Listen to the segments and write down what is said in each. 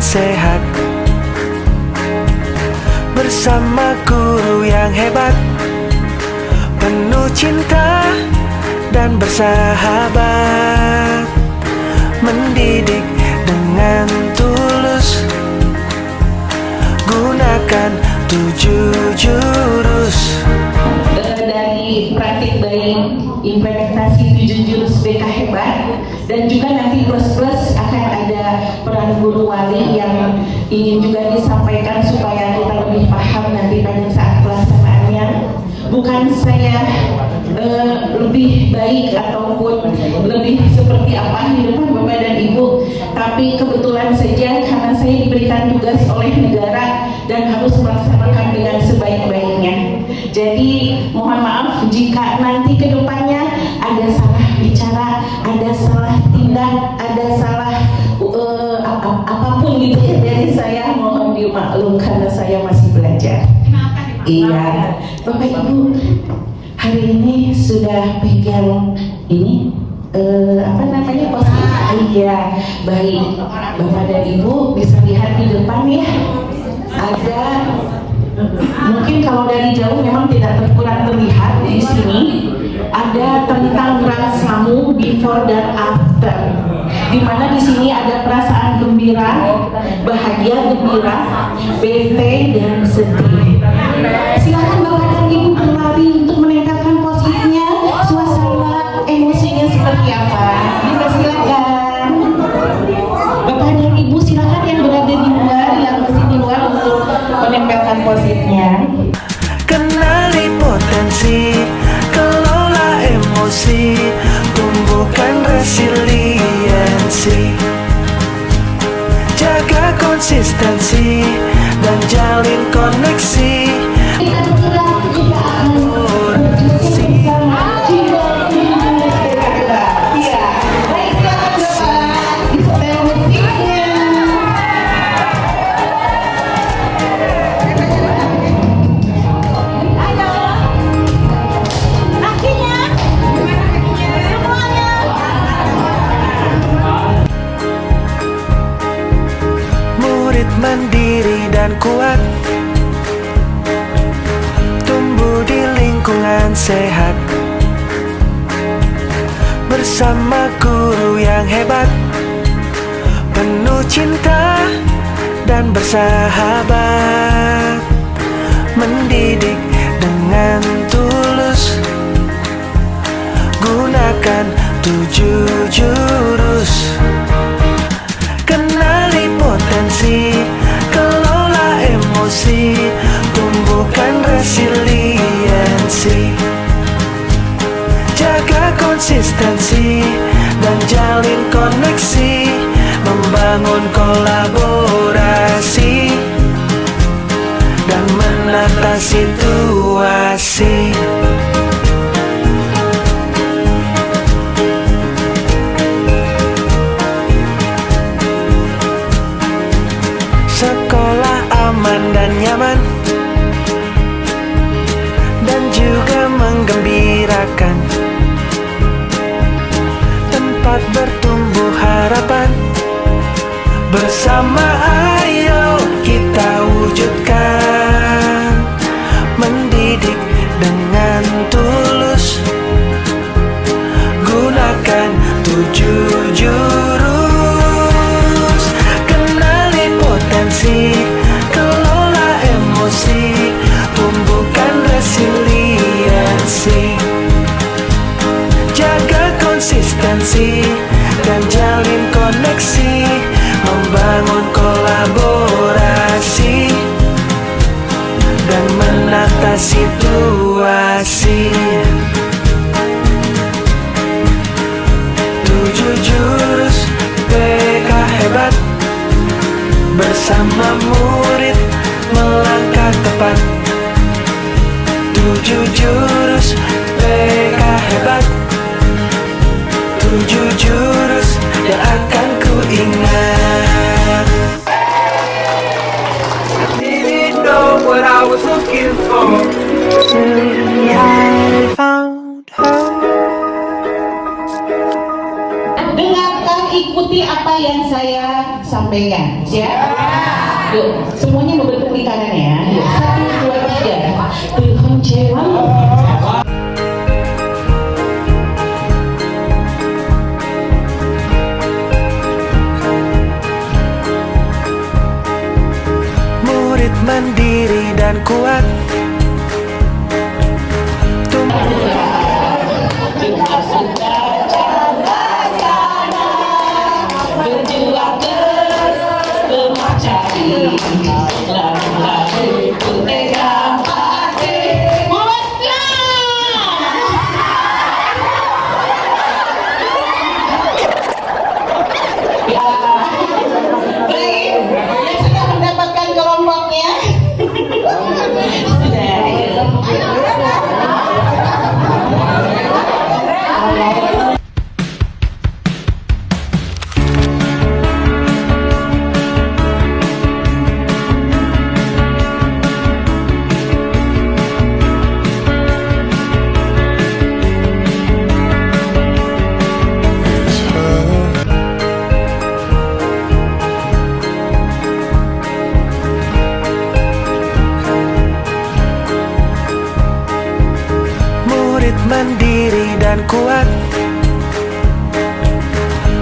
sehat bersama guru yang hebat, penuh cinta dan bersahabat, mendidik dengan tulus, gunakan 7 jurus. Dari praktik baik implementasi 7 jurus BK hebat, dan juga nanti plus akan ada peran guru wali yang ingin juga disampaikan supaya kita lebih paham nanti pada saat pelaksanaannya. Bukan saya lebih baik ataupun lebih seperti apa di depan Bapak dan Ibu, tapi kebetulan saja karena saya diberikan tugas oleh negara dan harus melaksanakan dengan sebaik-baiknya. Jadi mohon maaf jika nanti ke depannya ada salah bicara, ada salah tindak, ada salah apapun gitu ya dari saya, mohon dimaklum karena saya masih belajar. Iya, Bapak Ibu hari ini sudah pegang ini apa namanya posisi. Iya, baik Bapak dan Ibu bisa lihat di depan ya, ada mungkin kalau dari jauh memang tidak kurang terlihat di sini ada tentang rasamu before dan after, di mana di sini ada perasaan gembira, bahagia, gembira, bete dan sedih. Silakan Bapak dan Ibu berlari untuk menempelkan posisinya, suasana emosinya seperti apa. Silakan Bapak dan Ibu, silakan yang berada di luar, yang masih di luar untuk menempelkan posisinya. Kenali potensi, kelola emosi, tumbuhkan resiliensi, jaga konsistensi dan jalin koneksi. Mandiri dan kuat, tumbuh di lingkungan sehat bersama guru yang hebat, penuh cinta dan bersahabat, mendidik dengan tulus, gunakan 7 jurus. Kenali potensi, kelola emosi, tumbuhkan resiliensi, jaga konsistensi dan jalin koneksi, membangun kolaborasi dan menata situasi. Sekolah aman dan nyaman, dan juga menggembirakan, tempat bertumbuh harapan, bersama ayo kita wujudkan, mendidik dengan tulus, gunakan 7 jurus. Kelola emosi, tumbuhkan resiliensi, jaga konsistensi dan jalin koneksi, membangun kolaborasi dan menata situasi. 7 jurus BK hebat, bersama murid melangkah tepat. 7 jurus BK hebat, 7 jurus yang akan ku ingat. Didn't know what I was looking for till I found her. Dengarkan, ikuti mengerti apa yang saya sampaikan, ya? Yuk, semuanya berbentuk di kanan ya. Yuk, 1, 2, 3. Tuhan Jewan. Murid mandiri dan kuat. Berjuang terus mencari lagu-lagu putera hati. Ya, baik. Yang sudah mendapatkan kelompoknya. Sudah. Murid mandiri dan kuat,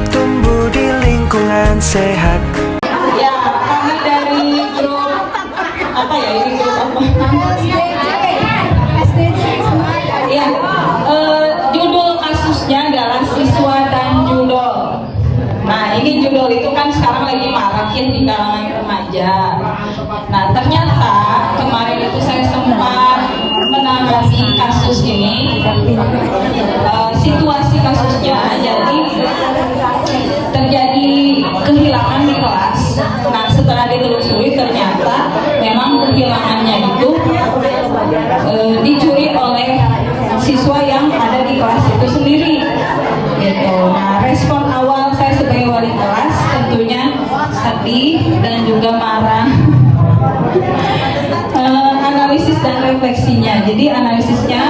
tumbuh di lingkungan sehat. Ya, kami dari grup apa ya, ini grup apa? Ya, judul kasusnya adalah siswa dan judol. Nah, ini judol itu kan sekarang lagi marak ya di kalangan remaja. Nah, ternyata kemarin itu saya sempat menangani kasus ini, situasi kasusnya. Jadi terjadi kehilangan di kelas. Nah, setelah ditelusuri ternyata memang kehilangannya itu dicuri oleh siswa yang ada di kelas itu sendiri. Gitu. Nah, respon awal saya sebagai wali kelas tentunya sedih dan juga marah. Analisis dan refleksinya. Jadi analisisnya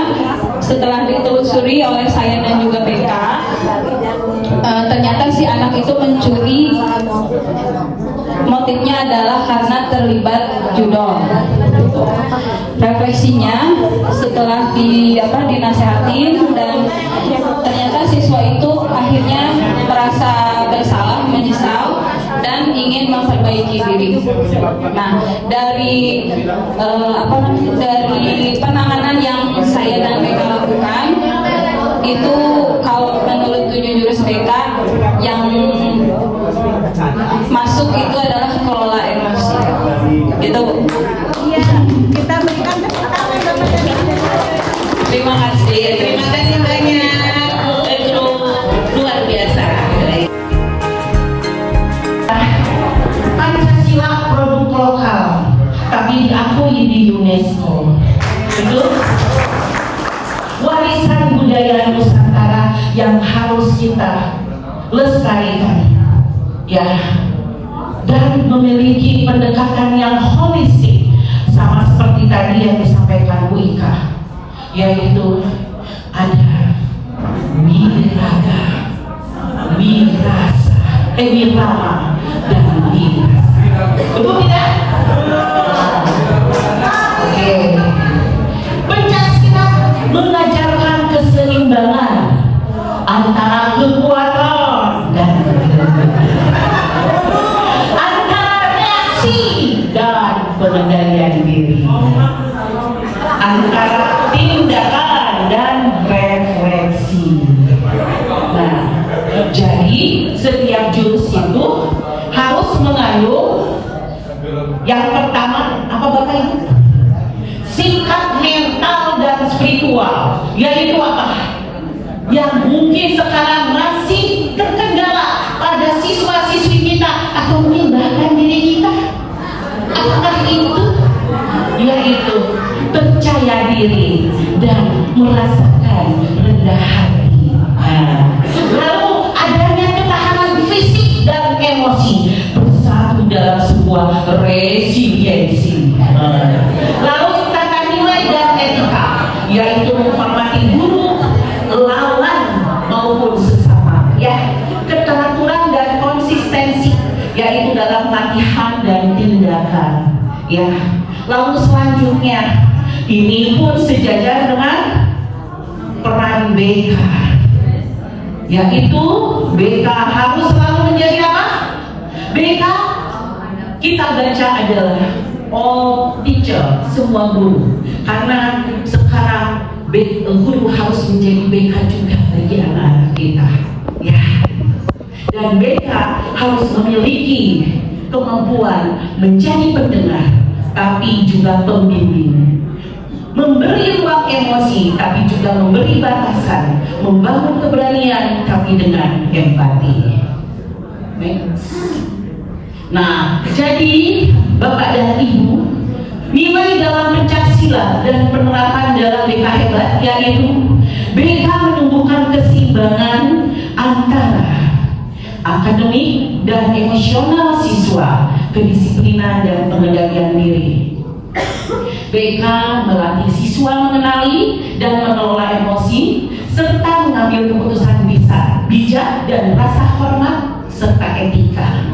setelah ditelusuri oleh saya dan juga BK, ternyata si anak itu mencuri, motifnya adalah karena terlibat judol. Refleksinya setelah dinasehatin, dan ternyata siswa itu akhirnya merasa bersalah, menyesal, dan ingin memperbaiki diri. Nah, dari dari penanganan yang saya dan BK lakukan itu, kalau menurut 7 jurus BK yang masuk itu adalah kelola emosi. Gitu. Iya, kita berikan tepuk tangan Bapak dan Ibu. Terima kasih banyak. Grup luar biasa. Pancasila produk lokal, tapi diakui di UNESCO. Betul? Warisan budaya Nusantara yang harus kita lestarikan, ya, dan memiliki pendekatan yang holistik, sama seperti tadi yang disampaikan Bu Ika, yaitu ada wirama, dan wirasa. Betul tidak? Oke. Pancasila mengajarkan keseimbangan antara kekuatan dan antara reaksi dan pengendalian diri, antara tindakan dan refleksi. Nah, jadi setiap jurus itu harus mengandung yang pertama apa Bapak Ibu? Sikap mental dan spiritual, yaitu apa? Yang mungkin sekarang masih terkendala pada siswa-siswi kita, atau mungkin bahkan diri kita. Apakah itu? Yaitu percaya diri dan merasakan rendah hati. Lalu adanya ketahanan fisik dan emosi bersatu dalam sebuah resiliensi. Lalu tata nilai dan etika, yaitu menghormati guru, lawan maupun sesama, ya, keteraturan dan konsistensi yaitu dalam latihan dan tindakan. Ya, lalu selanjutnya ini pun sejajar dengan peran BK, yaitu BK harus selalu menjadi apa? BK kita baca adalah all teacher, semua guru, karena sekarang guru harus menjadi BK juga bagi anak-anak kita, ya. Dan BK harus memiliki kemampuan menjadi pendengar, tapi juga pembimbing, memberi ruang emosi, tapi juga memberi batasan, membangun keberanian, tapi dengan empati. Nah, jadi Bapak dan Ibu, nilai dalam pencaksilat dan penerapan dalam BK hebat yaitu BK menumbuhkan keseimbangan antara akademik dan emosional siswa, kedisiplinan dan pengendalian diri. BK melatih siswa mengenali dan mengelola emosi serta mengambil keputusan bijak dan rasa hormat serta etika.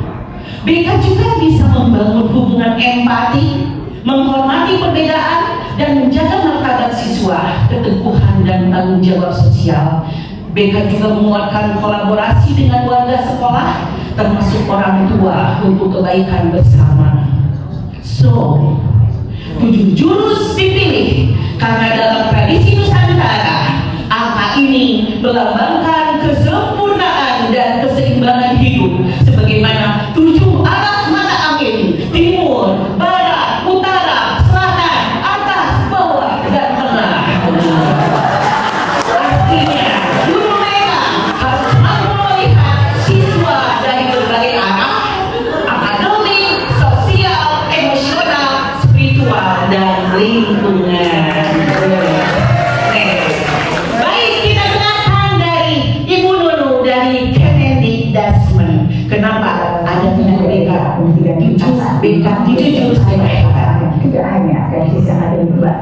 BK juga bisa membangun hubungan empati, menghormati perbedaan, dan menjaga martabat siswa, keteguhan dan tanggung jawab sosial. BK juga menguatkan kolaborasi dengan warga sekolah, termasuk orang tua untuk kebaikan bersama. So, 7 jurus dipilih karena dalam tradisi Nusantara, angka ini melambangkan kesempurnaan dan keseimbangan hidup, sebagaimana 7 arah mata angin: timur, barat, utara, selatan, atas, bawah, dan tengah. Artinya, guru mereka harus mampu melihat siswa dari berbagai arah: akademik, sosial, emosional, spiritual, dan lingkungan. Baik, kita dengarkan dari Ibu Nunu dari Kemendikbudristek. Kenapa ada BK? BK 7 jurus hebat. Tidak hanya dari sisi yang ada di luar,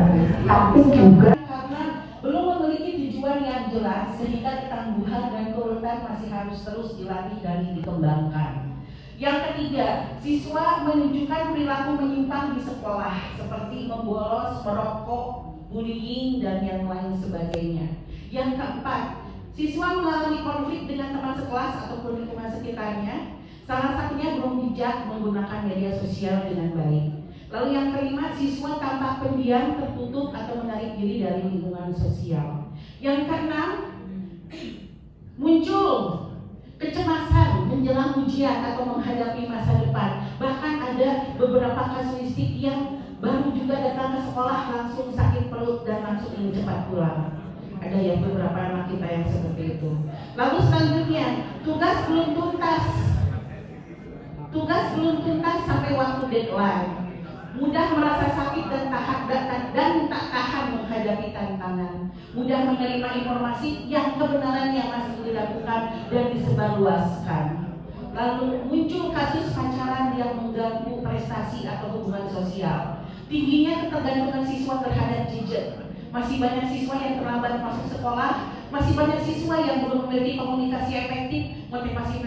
tapi juga karena belum memiliki tujuan yang jelas, sehingga ketangguhan dan keuletan masih harus terus dilatih dan dikembangkan. Yang ketiga, siswa menunjukkan perilaku menyimpang di sekolah seperti membolos, merokok, bullying, dan yang lain sebagainya. Yang keempat, siswa mengalami konflik dengan teman sekelas ataupun lingkungan sekitarnya. Salah satunya belum bijak menggunakan media sosial dengan baik. Lalu yang kelima, siswa tampak pendiam, tertutup, atau menarik diri dari lingkungan sosial. Yang keenam, muncul kecemasan menjelang ujian atau menghadapi masa depan. Bahkan ada beberapa kasuistik yang baru juga datang ke sekolah langsung sakit perut dan langsung ingin cepat pulang. Ada yang beberapa anak kita yang seperti itu. Lalu selanjutnya, tugas belum tuntas sampai waktu deadline. Mudah merasa sakit dan tak tahan menghadapi tantangan. Mudah menerima informasi yang kebenarannya masih dilakukan dan disebarluaskan. Lalu muncul kasus pacaran yang mengganggu prestasi atau hubungan sosial. Tingginya ketergantungan siswa terhadap gadget. Masih banyak siswa yang terlambat masuk sekolah. Masih banyak siswa yang belum memiliki komunikasi efektif. Motivasi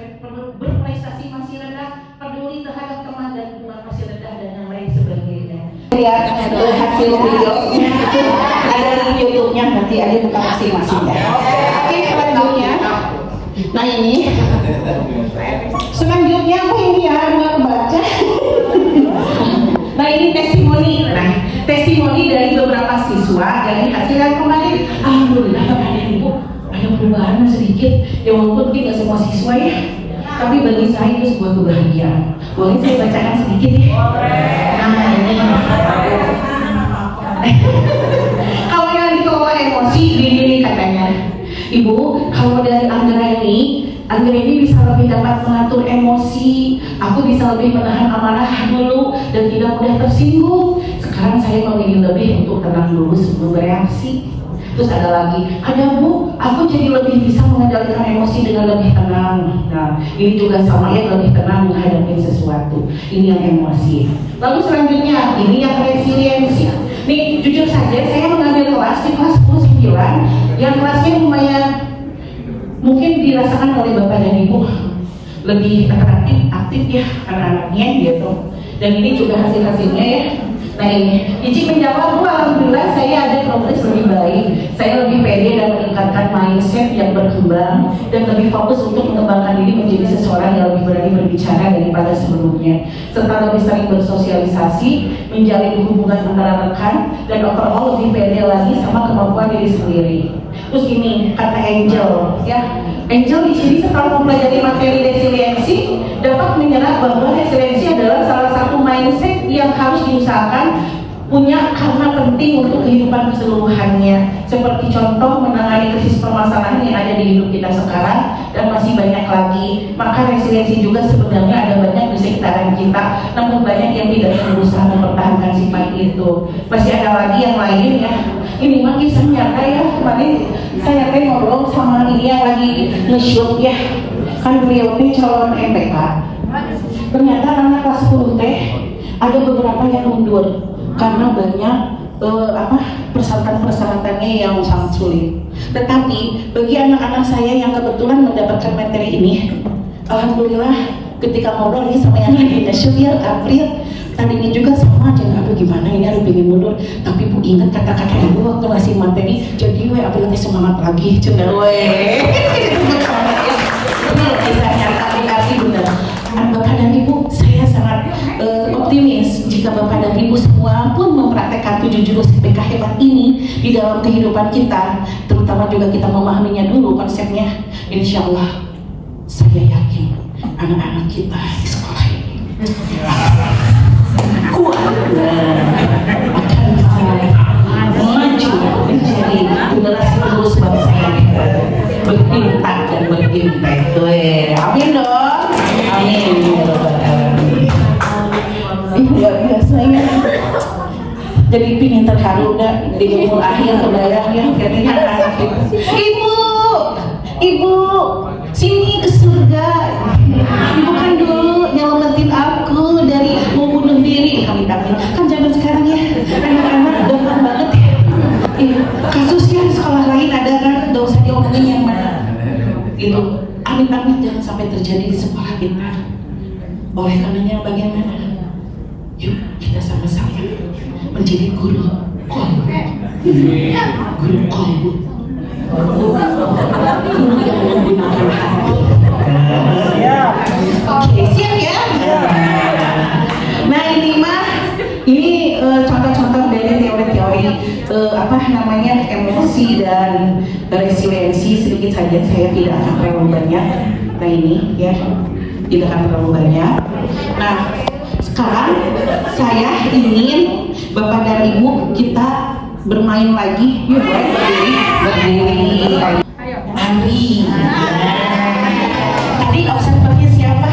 berprestasi masih rendah. Peduli terhadap teman dan lingkungan masih rendah, dan yang lain sebagainya. Lihat hasil videonya, ada di YouTube-nya, nanti ada buka masing-masing ya. Oke, selanjutnya. Nah ini selanjutnya apa ini ya, nggak kebaca. Nah ini testimoni. Nah, testimoni dari beberapa siswa dari hasil yang kemarin. Alhamdulillah Bapak dan Ibu, ada perubahan sedikit. Ya walaupun mungkin nggak semua siswa ya, tapi bagi saya itu sebuah kebahagiaan. Boleh saya bacakan sedikit ya? Nah ini. Kalau yang dikelola emosi, ini katanya, Ibu, kalau dari Anggra ini bisa lebih dapat mengatur emosi. Aku bisa lebih menahan amarah dulu dan tidak mudah tersinggung. Sekarang saya memilih lebih untuk tenang dulu sebelum bereaksi. Terus ada lagi, ada Bu, aku jadi lebih bisa mengendalikan emosi dengan lebih tenang. Nah, ini juga sama ya, lebih tenang menghadapi sesuatu. Ini yang emosi. Lalu selanjutnya, ini yang resiliensi. Nih, jujur saja, saya mengambil kelas di kelas 10-9, yang kelasnya lumayan mungkin dirasakan oleh Bapak dan Ibu lebih interaktif. aktif ya anak-anaknya gitu. Dan ini juga hasil-hasilnya ya. Nah ini, izin menjawab, Bu, alhamdulillah saya ada progres lebih baik. Saya lebih pede dan meningkatkan mindset yang berkembang dan lebih fokus untuk mengembangkan diri menjadi seseorang yang lebih berani berbicara daripada sebelumnya. Serta lebih sering bersosialisasi, menjalin hubungan antara rekan, dan overall lebih pede lagi sama kemampuan diri sendiri. Terus ini kata Angel, ya. Angel di sini setelah mempelajari materi resiliensi dapat menyerap bahwa resiliensi adalah salah satu mindset yang harus diusahakan punya karena penting untuk kehidupan keseluruhannya. Seperti contoh menangani krisis permasalahan yang ada di hidup kita sekarang dan masih banyak lagi. Maka resiliensi juga sebenarnya ada banyak di sekitaran kita, namun banyak yang tidak berusaha mempertahankan sifat itu. Masih ada lagi yang lain ya. Ini mah kisah nyata ya. Kemarin saya ngobrol sama ini yang lagi nge-shoot ya. Kan beliau teh calon MPK. Ternyata anak kelas 10 teh ada beberapa yang mundur karena banyak persyaratan-persyaratannya yang sangat sulit. Tetapi bagi anak-anak saya yang kebetulan mendapatkan materi ini, alhamdulillah ketika ngobrol ini sama yang lagi nge-shoot ya, April tadinya juga sama aja, aduh gimana ini, aduh pengen mundur, tapi Bu ingat kata-kata ibu waktu ngasih materi, jadi April nanti semangat lagi, cendera bener, kisahnya aplikasi bener. Bapak dan Ibu, saya sangat optimis jika Bapak dan Ibu semua pun mempraktekkan 7 jurus IPK hebat ini di dalam kehidupan kita, terutama juga kita memahaminya dulu konsepnya. Insya Allah, saya yakin anak-anak kita di sekolah ini kuat akan maju menjadi generasi penerus bangsa yang berimpact dan berimpact. Amin dong, amin. Luar biasa ya. Jadi pingin terharu dah di umur akhir kebayang yang ketika anak itu, ibu, sini ke surga. Ibu kan dulu nyelamatin aku dari mau bunuh diri. Kami kan zaman sekarang ya anak-anak gampang banget ya. Kasusnya di sekolah lain ada kan, gak usah diomongin yang mana. Itu amit-amit jangan sampai terjadi di sekolah kita. Oleh karenanya bagaimana? Yuk kita sama-sama menjadi guru kolbu. Guru kolbu. Guru yang menggunakan hati. Oke, siap ya? Nah ini contoh-contoh dari teori-teori emosi dan resiliensi. Sedikit saja, saya tidak akan terlalu banyak. Nah ini ya, tidak akan terlalu banyak. Nah sekarang saya ingin Bapak dan Ibu kita bermain lagi. Yuk, berdiri. Ari. Tadi observernya siapa?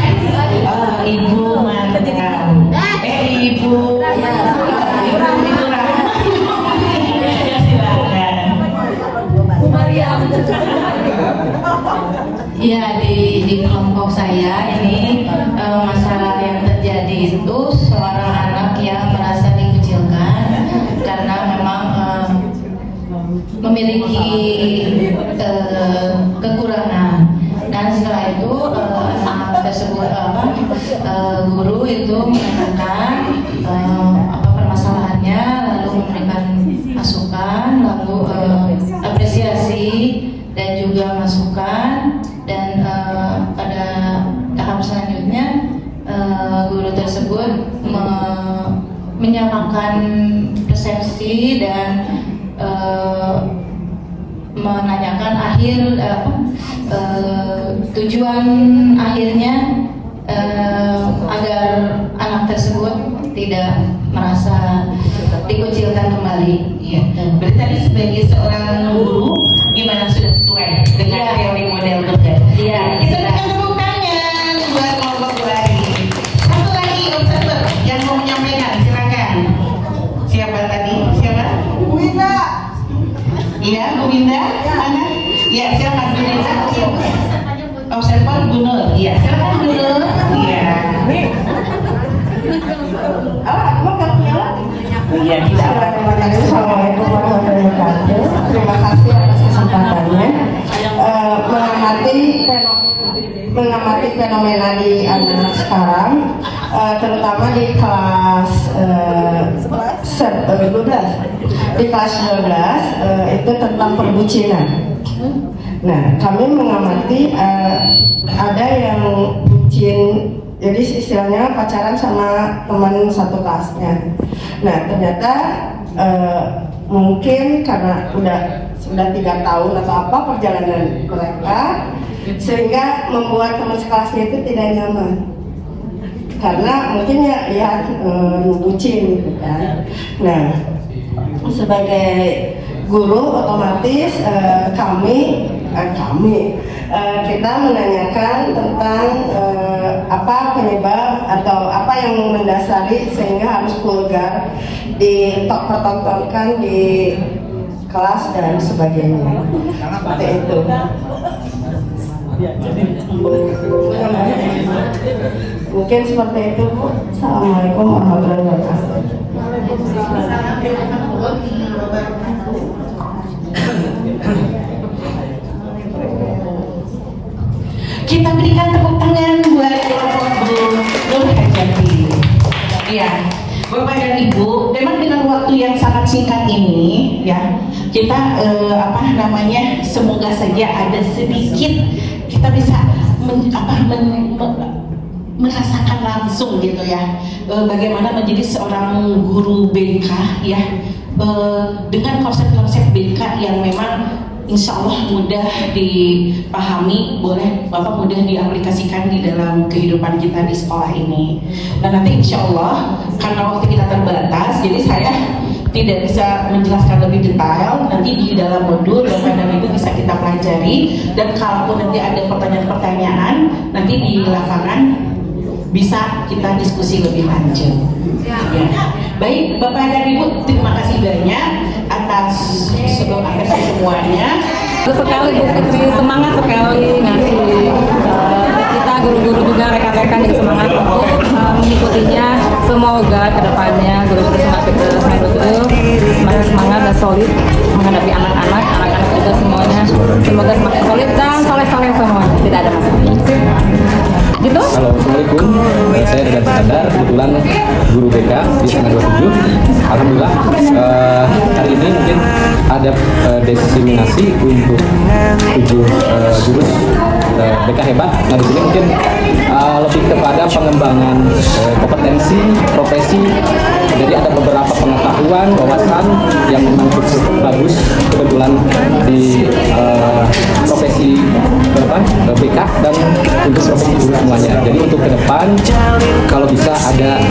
Ibu mantan. Ibu. Ya, di kelompok saya ini masalah yang terjadi itu seorang anak yang merasa dikucilkan karena memang memiliki kekurangan. Dan setelah itu anak tersebut guru itu menanyakan permasalahannya, lalu memberikan masukan, lalu apresiasi dan juga masukan. Dan pada tahap selanjutnya guru tersebut menyamakan persepsi dan menanyakan tujuan akhirnya agar anak tersebut tidak merasa dikucilkan kembali. Iya. Berarti tadi sebagai seorang guru gimana, sudah sesuai dengan teori model kerja? Iya. Kita berikan tepuk tangan buat kelompok lagi. Satu lagi observer yang mau menyampaikan, silakan. Siapa tadi? Siapa? Bu Winda. Iya, Bu Winda. Mana? Iya, silakan Bu Winda. Observer Bu Nur. Iya, silakan Bu Nur. Iya. Iya, Assalamualaikum warahmatullahi wabarakatuh. Terima kasih atas kesempatannya. Mengamati mengamati fenomena di anak sekarang, terutama di kelas 12. Di kelas 12 itu tentang perbucinan. Nah, kami mengamati ada yang bucin, jadi istilahnya pacaran sama teman satu kelasnya. Nah, ternyata mungkin karena sudah 3 tahun atau apa perjalanan mereka, sehingga membuat teman sekelasnya itu tidak nyaman. Karena mungkin ya bucin gitu kan. Nah, sebagai guru otomatis kita menanyakan tentang apa penyebab atau apa yang mendasari sehingga harus vulgar ditontonkan di kelas dan sebagainya. Seperti itu. Mungkin seperti itu. Assalamualaikum warahmatullahi wabarakatuh. Kita berikan tepuk tangan buat Bu Nur Hajati. Ya, Bapak dan Ibu, memang dengan waktu yang sangat singkat ini, ya, kita semoga saja ada sedikit kita bisa merasakan langsung gitu ya, bagaimana menjadi seorang guru BK ya, dengan konsep-konsep BK yang memang insya Allah mudah dipahami, Bapak mudah diaplikasikan di dalam kehidupan kita di sekolah ini. Dan nanti insya Allah karena waktu kita terbatas, jadi saya tidak bisa menjelaskan lebih detail. Nanti di dalam modul Bapak dan Ibu bisa kita pelajari, dan kalaupun nanti ada pertanyaan-pertanyaan nanti di lapangan bisa kita diskusi lebih lanjut. Ya. Baik, Bapak dan Ibu, terima kasih banyak atas semuanya. Sekali Bu Fitri, semangat sekali ngasih kita guru-guru juga rekan-rekan yang semangat untuk mengikutinya. Semoga kedepannya guru-guru semakin semangat dan solid menghadapi anak-anak juga semuanya. Semoga semakin solid dan soleh-soleh semuanya, tidak ada masalah. Gitu? Halo, Assalamualaikum. Saya Redan Sadar, kebetulan guru BK di SMA 27. Alhamdulillah hari ini mungkin ada diseminasi untuk 7 jurus BK hebat. Nah, di sini mungkin lebih kepada pengembangan kompetensi profesi. Jadi ada beberapa pengetahuan, wawasan yang memang cukup bagus kebetulan di profesi BK dan untuk profesi guru semuanya. Jadi untuk ke depan kalau bisa ada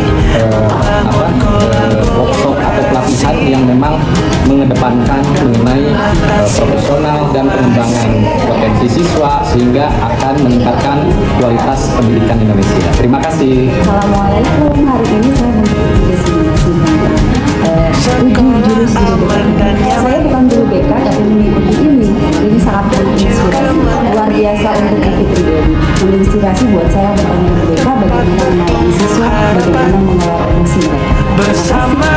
workshop atau pelatihan yang memang mengedepankan mengenai profesional dan pengembangan potensi siswa sehingga akan meningkatkan kualitas pendidikan Indonesia. Terima kasih. Assalamualaikum. Hari ini saya mengikuti destinasi 7 jurus guru BK. Saya bukan guru BK tapi mengikuti ini sangat menginspirasi, luar biasa untuk Ibu pribadi, menginspirasi buat saya bukan guru BK bagaimana melayani siswa, bagaimana mengelola emosi mereka. Bersama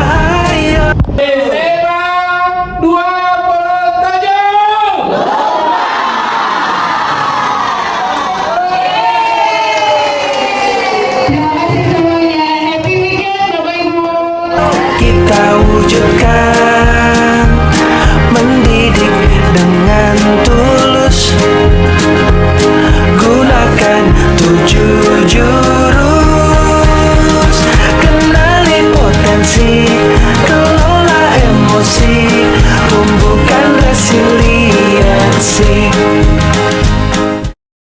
ayo SMA 27. Terima kasih semuanya. Happy weekend Bapak Ibu. Kita wujudkan mendidik dengan tulus, gunakan 7 jurus.